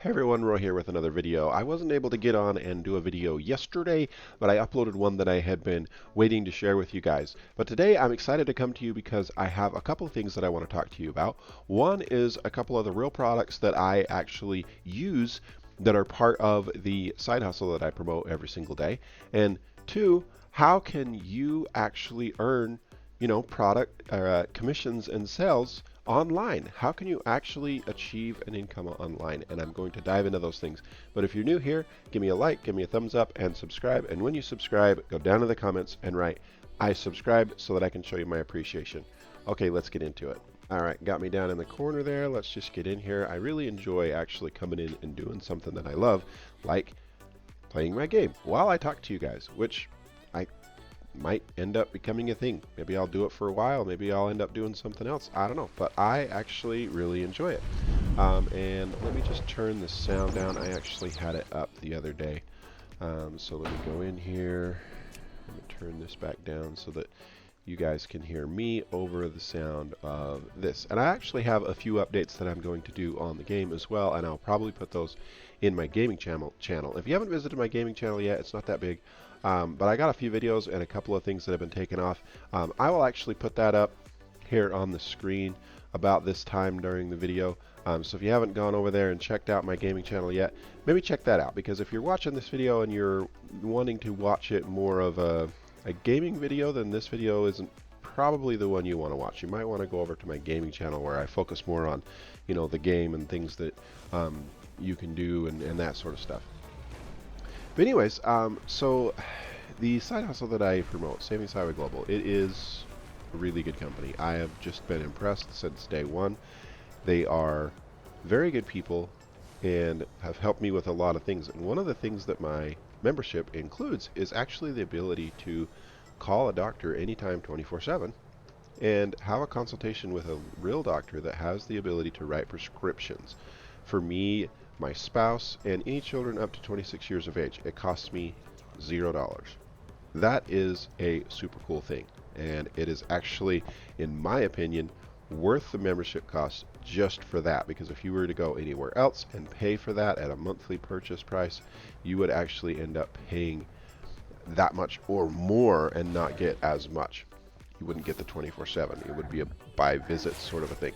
Hey everyone, Roy here with another video. I wasn't able to get on and do a video yesterday, but I uploaded one that I had been waiting to share with you guys. But today I'm excited to come to you because I have a couple of things that I want to talk to you about. One is a couple of the real products that I actually use that are part of the side hustle that I promote every single day. And two, how can you actually earn, product commissions and sales online? How can you actually achieve an income online? And I'm going to dive into those things. But if you're new here, give me a like, give me a thumbs up, and subscribe. And when you subscribe, go down to the comments and write, I subscribed, so that I can show you my appreciation. Okay, let's get into it. All right, got me down in the corner there. Let's just get in here. I really enjoy actually coming in and doing something that I love, like playing my game while I talk to you guys, which I might end up becoming a thing. Maybe I'll do it for a while. Maybe I'll end up doing something else. I don't know. But I actually really enjoy it. And let me just turn the sound down. I actually had it up the other day. So let me go in here. Let me turn this back down so that you guys can hear me over the sound of this. And I actually have a few updates that I'm going to do on the game as well, and I'll probably put those in my gaming channel. If you haven't visited my gaming channel yet, it's not that big, but I got a few videos and a couple of things that have been taken off. I will actually put that up here on the screen about this time during the video. So if you haven't gone over there and checked out my gaming channel yet, maybe check that out, because if you're watching this video and you're wanting to watch it more of a gaming video, then this video isn't probably the one you want to watch. You might want to go over to my gaming channel where I focus more on, the game and things that you can do and that sort of stuff. But anyways, so the side hustle that I promote, Savings Highway Global, it is a really good company. I have just been impressed since day one. They are very good people and have helped me with a lot of things. And one of the things that my membership includes is actually the ability to call a doctor anytime 24/7 and have a consultation with a real doctor that has the ability to write prescriptions. For me, my spouse, and any children up to 26 years of age, it costs me $0. That is a super cool thing, and it is actually, in my opinion, worth the membership cost just for that, because if you were to go anywhere else and pay for that at a monthly purchase price, you would actually end up paying that much or more and not get as much. You wouldn't get the 24/7. It would be a by visit sort of a thing.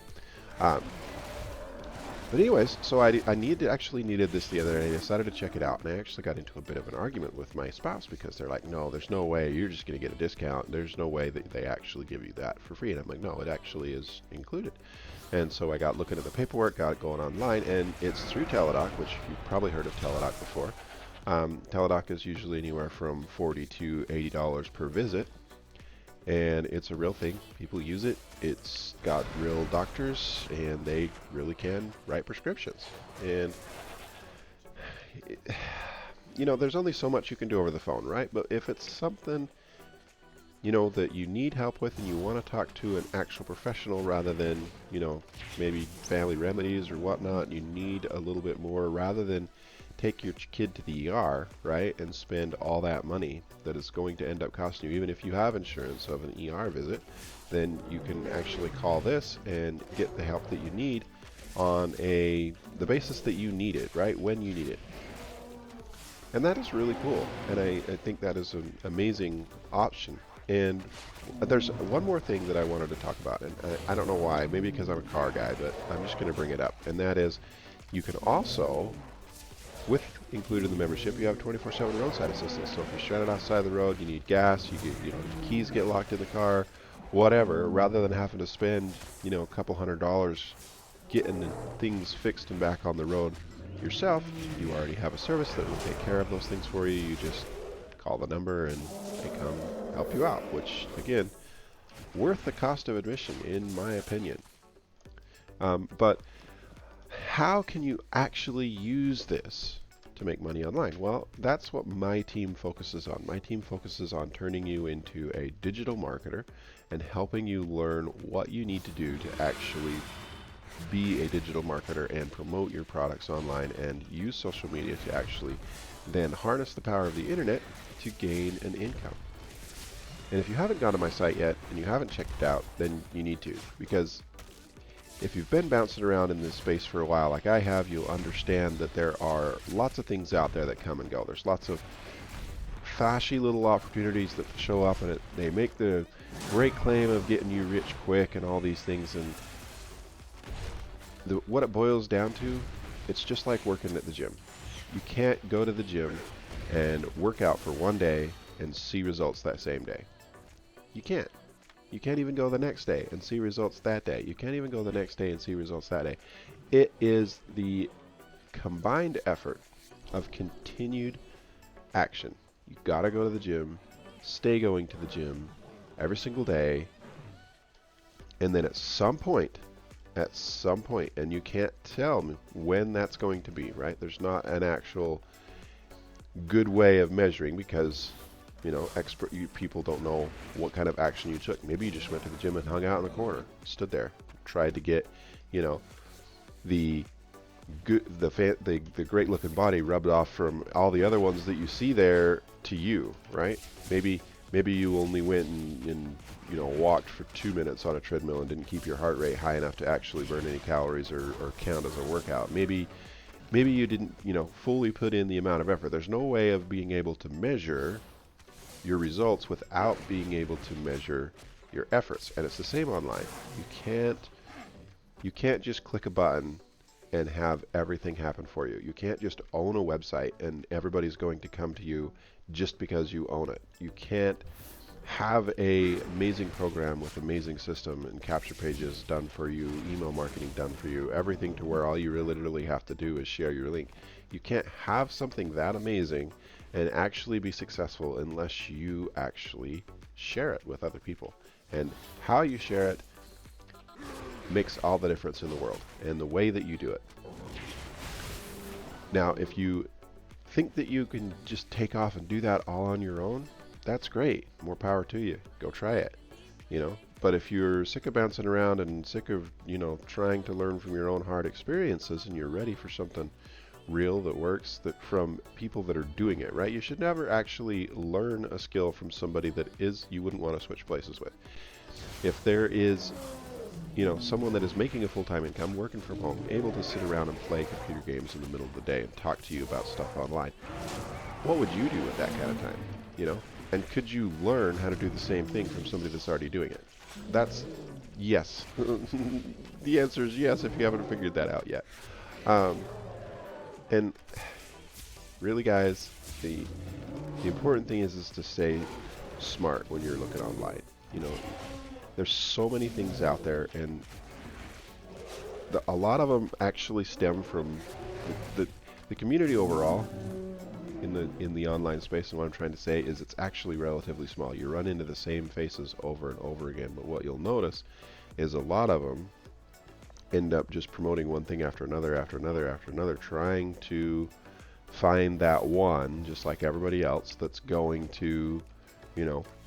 But anyways, so I actually needed this the other day. I decided to check it out, and I actually got into a bit of an argument with my spouse because they're like, no, there's no way you're just going to get a discount. There's no way that they actually give you that for free. And I'm like, no, it actually is included. And so I got looking at the paperwork, got it going online, and it's through Teladoc, which you've probably heard of Teladoc before. Teladoc is usually anywhere from $40 to $80 per visit, and it's a real thing. People use it. It's got real doctors, and they really can write prescriptions. And there's only so much you can do over the phone, right? But if it's something that you need help with and you want to talk to an actual professional rather than maybe family remedies or whatnot, you need a little bit more rather than take your kid to the ER, right, and spend all that money that is going to end up costing you, even if you have insurance of an ER visit, then you can actually call this and get the help that you need on the basis that you need it, right, when you need it. And that is really cool, and I think that is an amazing option. And there's one more thing that I wanted to talk about, and I don't know why, maybe because I'm a car guy, but I'm just going to bring it up, and that is you can also, with included in the membership, you have 24/7 roadside assistance. So if you're stranded outside the road, you need gas, your keys get locked in the car, whatever, rather than having to spend, a couple $100 getting things fixed and back on the road yourself, you already have a service that will take care of those things for you. You just call the number and they come help you out, which, again, worth the cost of admission, in my opinion. But how can you actually use this to make money online? Well, that's what my team focuses on. My team focuses on turning you into a digital marketer and helping you learn what you need to do to actually be a digital marketer and promote your products online and use social media to actually then harness the power of the internet to gain an income. And if you haven't gone to my site yet and you haven't checked it out, then you need to, because if you've been bouncing around in this space for a while like I have, you'll understand that there are lots of things out there that come and go. There's lots of flashy little opportunities that show up, and they make the great claim of getting you rich quick and all these things, and what it boils down to, it's just like working at the gym. You can't go to the gym and work out for one day and see results that same day. You can't. You can't even go the next day and see results that day. You can't even go the next day and see results that day. It is the combined effort of continued action. You gotta go to the gym, stay going to the gym every single day, and then at some point, and you can't tell me when that's going to be, right? There's not an actual good way of measuring, because people don't know what kind of action you took. Maybe you just went to the gym and hung out in the corner, stood there, tried to get, the great looking body rubbed off from all the other ones that you see there to you, right? Maybe you only went and walked for 2 minutes on a treadmill and didn't keep your heart rate high enough to actually burn any calories or count as a workout. Maybe you didn't fully put in the amount of effort. There's no way of being able to measure your results without being able to measure your efforts. And it's the same online. You can't just click a button and have everything happen for you. You can't just own a website and everybody's going to come to you just because you own it. You can't have a amazing program with amazing system and capture pages done for you, email marketing done for you, everything to where all you literally have to do is share your link. You can't have something that amazing and actually be successful unless you actually share it with other people. And how you share it makes all the difference in the world, and the way that you do it. Now, if you think that you can just take off and do that all on your own, that's great. More power to you. Go try it. But if you're sick of bouncing around and sick of, trying to learn from your own hard experiences, and you're ready for something real that works, that from people that are doing it, right? You should never actually learn a skill from somebody that you wouldn't want to switch places with. If there is someone that is making a full-time income, working from home, able to sit around and play computer games in the middle of the day and talk to you about stuff online, what would you do with that kind of time? And could you learn how to do the same thing from somebody that's already doing it? That's yes. The answer is yes if you haven't figured that out yet. And really, guys, the important thing is to stay smart when you're looking online. There's so many things out there, and a lot of them actually stem from the community overall in the online space. And what I'm trying to say is it's actually relatively small. You run into the same faces over and over again, but what you'll notice is a lot of them end up just promoting one thing after another, trying to find that one, just like everybody else, that's going to,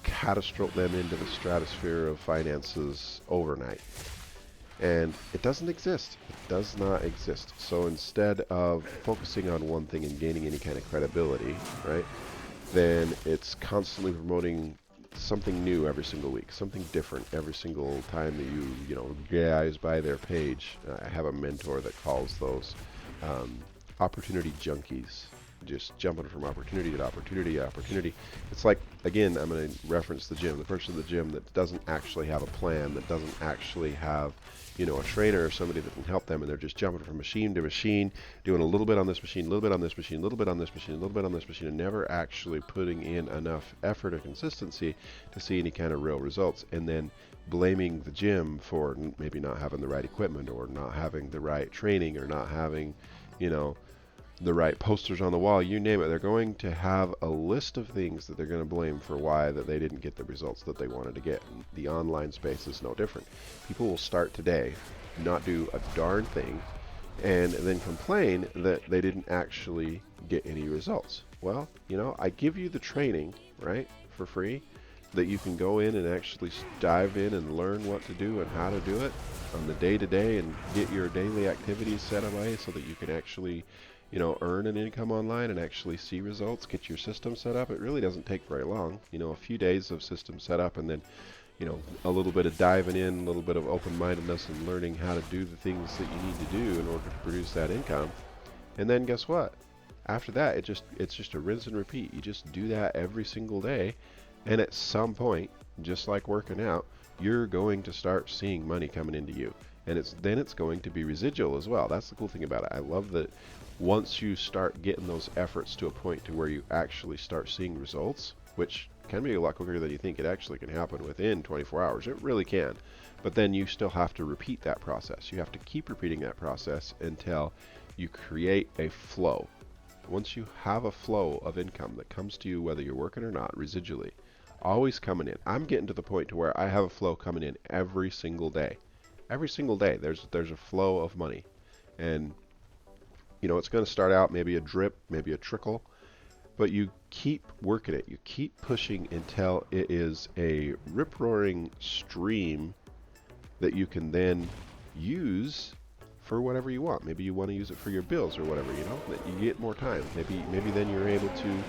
catapult them into the stratosphere of finances overnight. And it doesn't exist. It does not exist. So instead of focusing on one thing and gaining any kind of credibility, right, then it's constantly promoting something new every single week, something different every single time that you guys buy their page. I have a mentor that calls those opportunity junkies, just jumping from opportunity to opportunity to opportunity. It's like, again, I'm going to reference the gym. The person in the gym that doesn't actually have a plan, that doesn't actually have a trainer or somebody that can help them, and they're just jumping from machine to machine, doing a little bit on this machine, a little bit on this machine, a little bit on this machine, a little bit on this machine, and never actually putting in enough effort or consistency to see any kind of real results, and then blaming the gym for maybe not having the right equipment, or not having the right training, or not having, the right posters on the wall, you name it. They're going to have a list of things that they're going to blame for why that they didn't get the results that they wanted to get. And the online space is no different. People will start today, not do a darn thing, and then complain that they didn't actually get any results. Well, I give you the training, right, for free, that you can go in and actually dive in and learn what to do and how to do it on the day-to-day, and get your daily activities set away so that you can actually earn an income online and actually see results, get your system set up. It really doesn't take very long. A few days of system setup, and then, a little bit of diving in, a little bit of open-mindedness and learning how to do the things that you need to do in order to produce that income. And then guess what? After that, it's just a rinse and repeat. You just do that every single day, and at some point, just like working out, you're going to start seeing money coming into you. And it's going to be residual as well. That's the cool thing about it. I love that once you start getting those efforts to a point to where you actually start seeing results, which can be a lot quicker than you think. It actually can happen within 24 hours. It really can. But then you still have to repeat that process. You have to keep repeating that process until you create a flow. Once you have a flow of income that comes to you, whether you're working or not, residually, always coming in. I'm getting to the point to where I have a flow coming in every single day. Every single day, there's a flow of money. And it's going to start out maybe a drip, maybe a trickle, but you keep working it. You keep pushing until it is a rip-roaring stream that you can then use for whatever you want. Maybe you want to use it for your bills or whatever, that you get more time. Maybe then you're able to,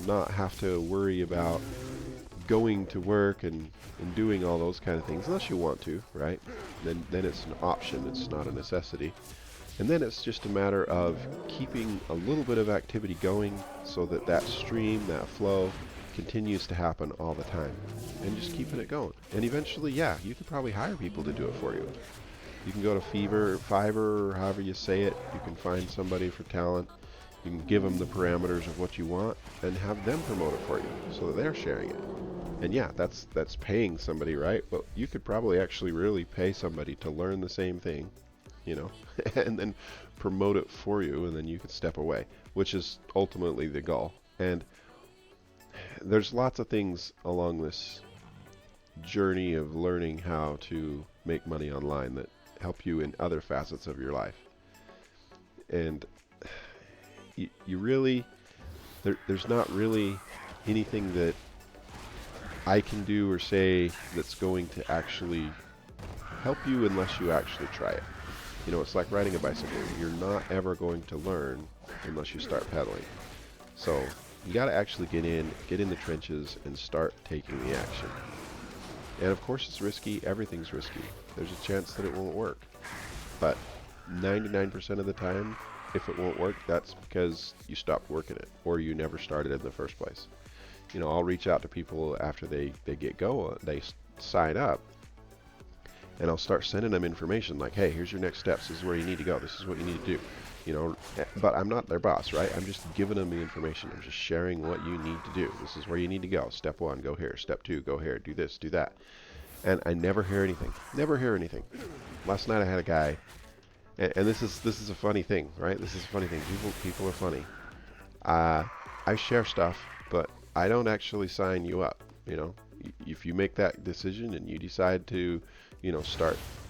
not have to worry about going to work and doing all those kind of things, unless you want to, right? Then it's an option, it's not a necessity. And then it's just a matter of keeping a little bit of activity going so that stream, that flow, continues to happen all the time. And just keeping it going. And eventually, yeah, you could probably hire people to do it for you. You can go to Fiverr, or however you say it. You can find somebody for talent. You can give them the parameters of what you want and have them promote it for you so that they're sharing it. And yeah, that's paying somebody, right? But you could probably actually really pay somebody to learn the same thing, and then promote it for you, and then you could step away, which is ultimately the goal. And there's lots of things along this journey of learning how to make money online that help you in other facets of your life. And you really, there's not really anything that I can do or say that's going to actually help you unless you actually try it. It's like riding a bicycle. You're not ever going to learn unless you start pedaling. So you got to actually get in the trenches and start taking the action. And of course it's risky. Everything's risky. There's a chance that it won't work. But 99% of the time, if it won't work, that's because you stopped working it or you never started in the first place. I'll reach out to people after they get going, they sign up, and I'll start sending them information like, hey, here's your next steps. This is where you need to go. This is what you need to do. But I'm not their boss, right? I'm just giving them the information. I'm just sharing what you need to do. This is where you need to go. Step 1, go here. Step 2, go here. Do this, do that. And I never hear anything. Never hear anything. Last night I had a guy, and this is a funny thing, right? This is a funny thing. People are funny. I share stuff, but I don't actually sign you up. If you make that decision and you decide to,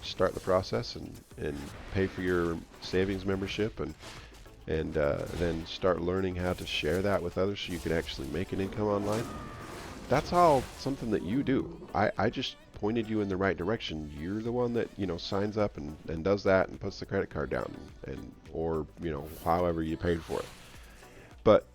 start the process and pay for your savings membership and then start learning how to share that with others so you can actually make an income online. That's all something that you do. I just pointed you in the right direction. You're the one that signs up and does that and puts the credit card down or however you paid for it. But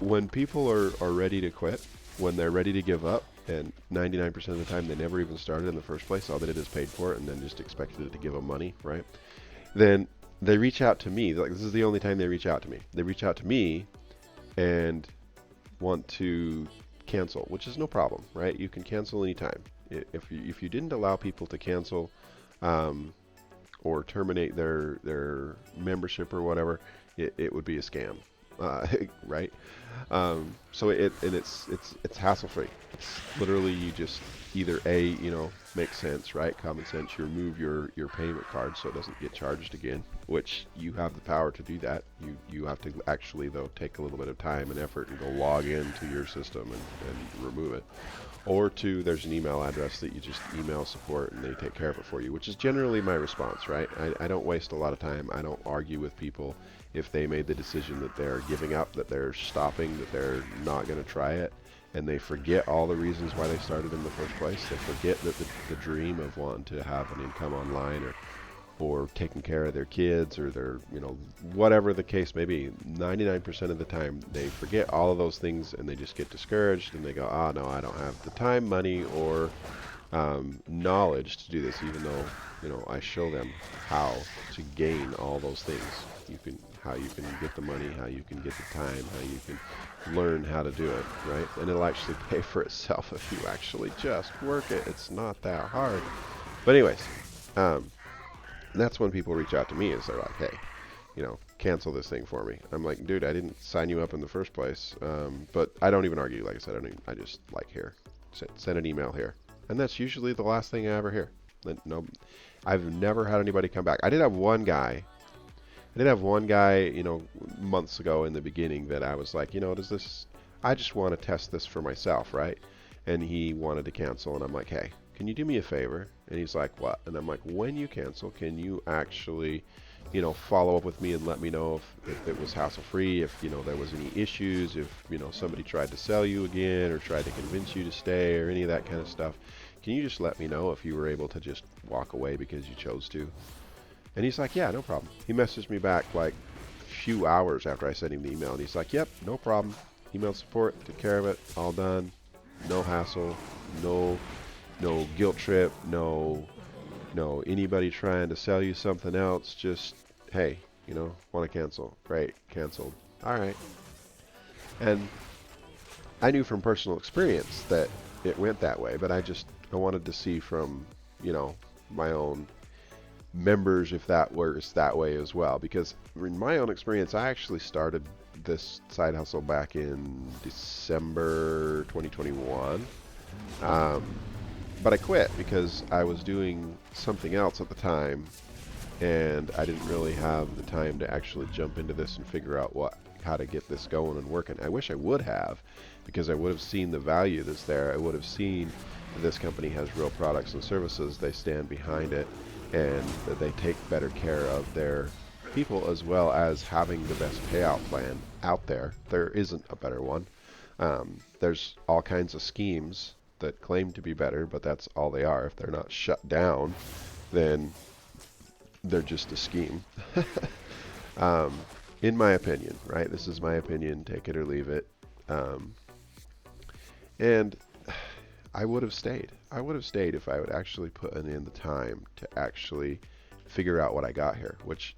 when people are ready to quit, when they're ready to give up, and 99% of the time they never even started in the first place, all they did is paid for it and then just expected it to give them money, right? Then they reach out to me. Like, this is the only time they reach out to me. They reach out to me and want to cancel, which is no problem, right? You can cancel anytime. If you didn't allow people to cancel or terminate their membership or whatever, it would be a scam. Right? So it's hassle free. It's literally you just either makes sense, right? Common sense. You remove your payment card so it doesn't get charged again, which you have the power to do that. You have to actually though take a little bit of time and effort and go log into your system and remove it. Or 2, there's an email address that you just email support and they take care of it for you, which is generally my response, right? I don't waste a lot of time. I don't argue with people if they made the decision that they're giving up, that they're stopping, that they're not going to try it, and they forget all the reasons why they started in the first place. They forget that the dream of wanting to have an income online or taking care of their kids or their, whatever the case may be. 99% of the time they forget all of those things and they just get discouraged and they go, oh no, I don't have the time, money, or knowledge to do this, even though, I show them how to gain all those things. How you can get the money, how you can get the time, how you can learn how to do it, right? And it'll actually pay for itself if you actually just work it. It's not that hard. But anyways, that's when people reach out to me is they're like, hey, cancel this thing for me. I'm like, dude, I didn't sign you up in the first place. But I don't even argue. Like I said, I just like, here, send an email here. And that's usually the last thing I ever hear. No, I've never had anybody come back. I did have one guy, months ago in the beginning that I was like, I just want to test this for myself, right? And he wanted to cancel, and I'm like, hey, can you do me a favor? And he's like, what? And I'm like, when you cancel, can you actually, follow up with me and let me know if it was hassle-free, if, there was any issues, if, somebody tried to sell you again or tried to convince you to stay or any of that kind of stuff. Can you just let me know if you were able to just walk away because you chose to? And he's like, yeah, no problem. He messaged me back like a few hours after I sent him the email, and he's like, yep, no problem. Email support, took care of it, all done. No hassle, no guilt trip, no anybody trying to sell you something else. Just, hey, want to cancel. Great, canceled. All right. And I knew from personal experience that it went that way, but I wanted to see from, my own members if that works that way as well, because in my own experience I actually started this side hustle back in December 2021, but I quit because I was doing something else at the time and I didn't really have the time to actually jump into this and figure out how to get this going and working. I wish I would have, because I would have seen the value that's there. I would have seen that this company has real products and services, they stand behind it, and that they take better care of their people, as well as having the best payout plan out there. There isn't a better one. There's all kinds of schemes that claim to be better, but that's all they are. If they're not shut down, then they're just a scheme. In my opinion, right? This is my opinion, take it or leave it. And I would have stayed. I would have stayed if I would actually put in the time to actually figure out what I got here, which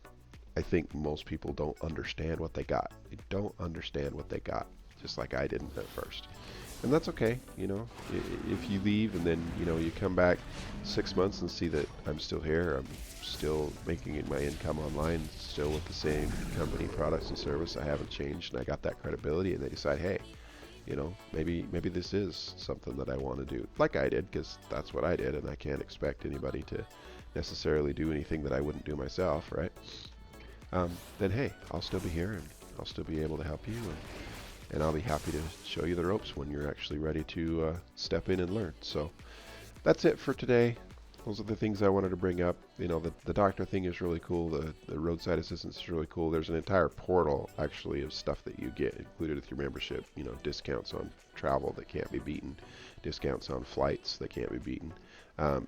I think most people don't understand what they got. They don't understand what they got, just like I didn't at first. And that's okay, if you leave and then, you come back 6 months and see that I'm still here, I'm still making my income online, still with the same company, products and service, I haven't changed, and I got that credibility, and they decide, hey, maybe this is something that I want to do, like I did, because that's what I did, and I can't expect anybody to necessarily do anything that I wouldn't do myself, right? Then hey, I'll still be here, and I'll still be able to help you, and I'll be happy to show you the ropes when you're actually ready to step in and learn. So that's it for today. Those are the things I wanted to bring up. The doctor thing is really cool. The roadside assistance is really cool. There's an entire portal, actually, of stuff that you get included with your membership. Discounts on travel that can't be beaten, discounts on flights that can't be beaten,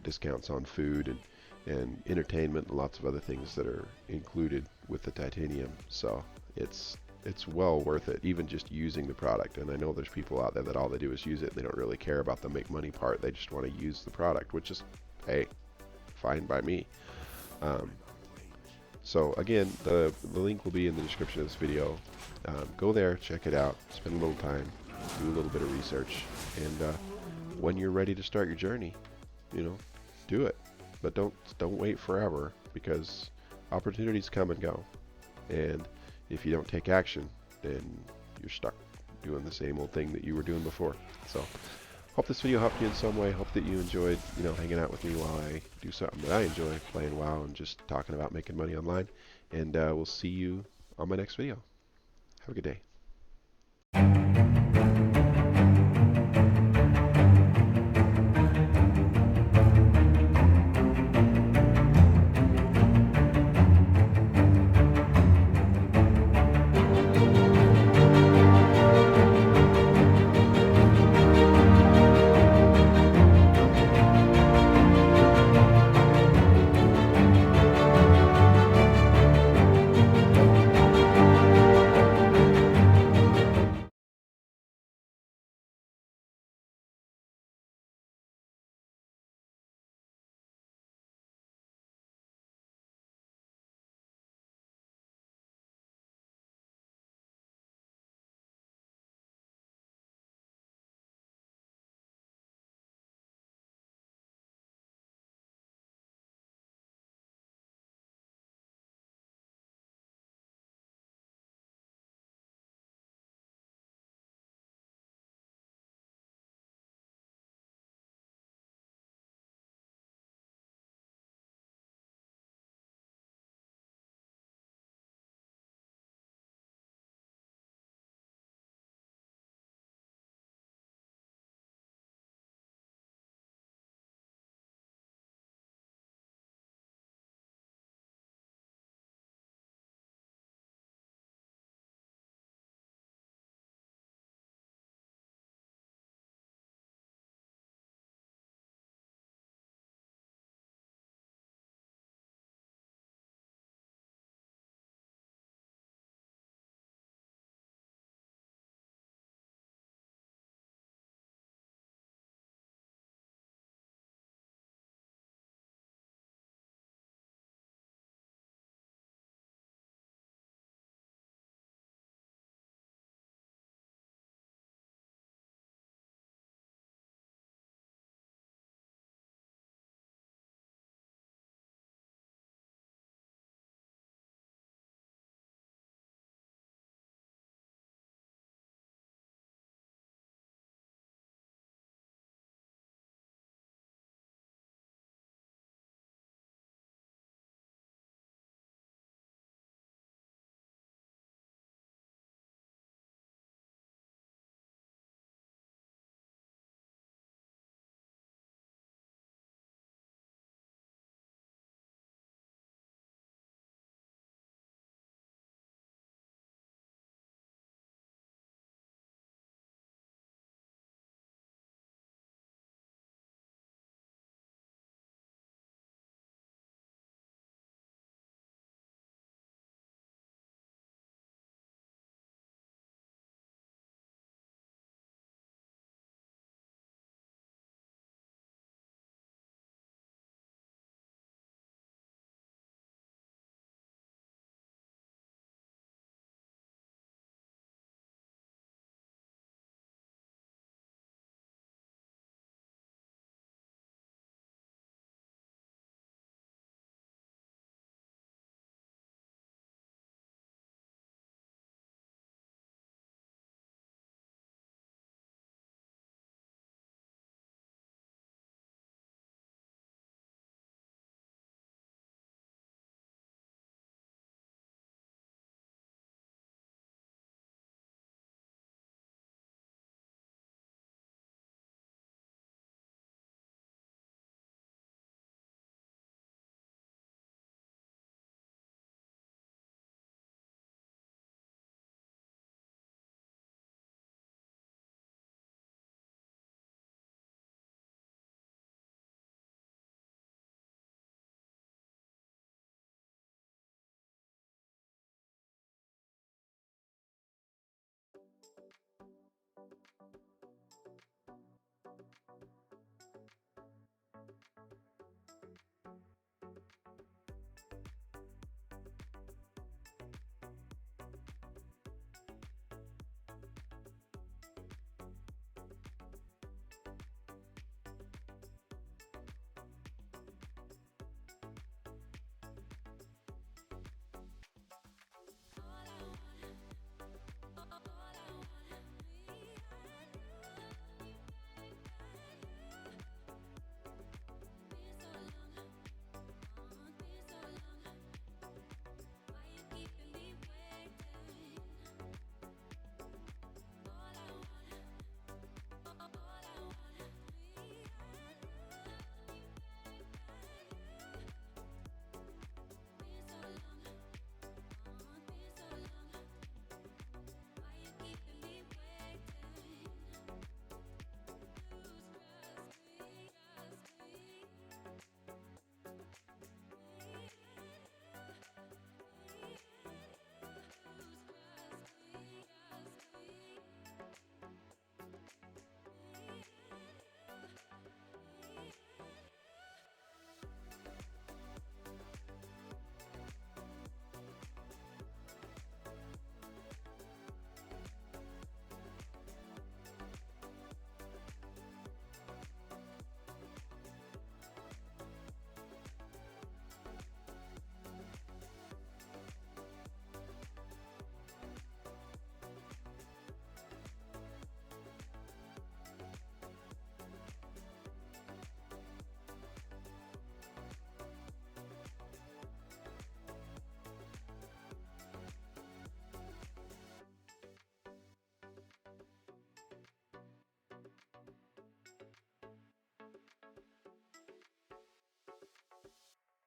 discounts on food and entertainment, and lots of other things that are included with the Titanium. So it's well worth it, even just using the product. And I know there's people out there that all they do is use it, and they don't really care about the make money part. They just want to use the product, which is, hey, fine by me. So again, the link will be in the description of this video. Go there, check it out, spend a little time, do a little bit of research, and when you're ready to start your journey, do it. But don't wait forever, because opportunities come and go. And if you don't take action, then you're stuck doing the same old thing that you were doing before. So hope this video helped you in some way. Hope that you enjoyed, hanging out with me while I do something that I enjoy, playing WoW and just talking about making money online. And we'll see you on my next video. Have a good day.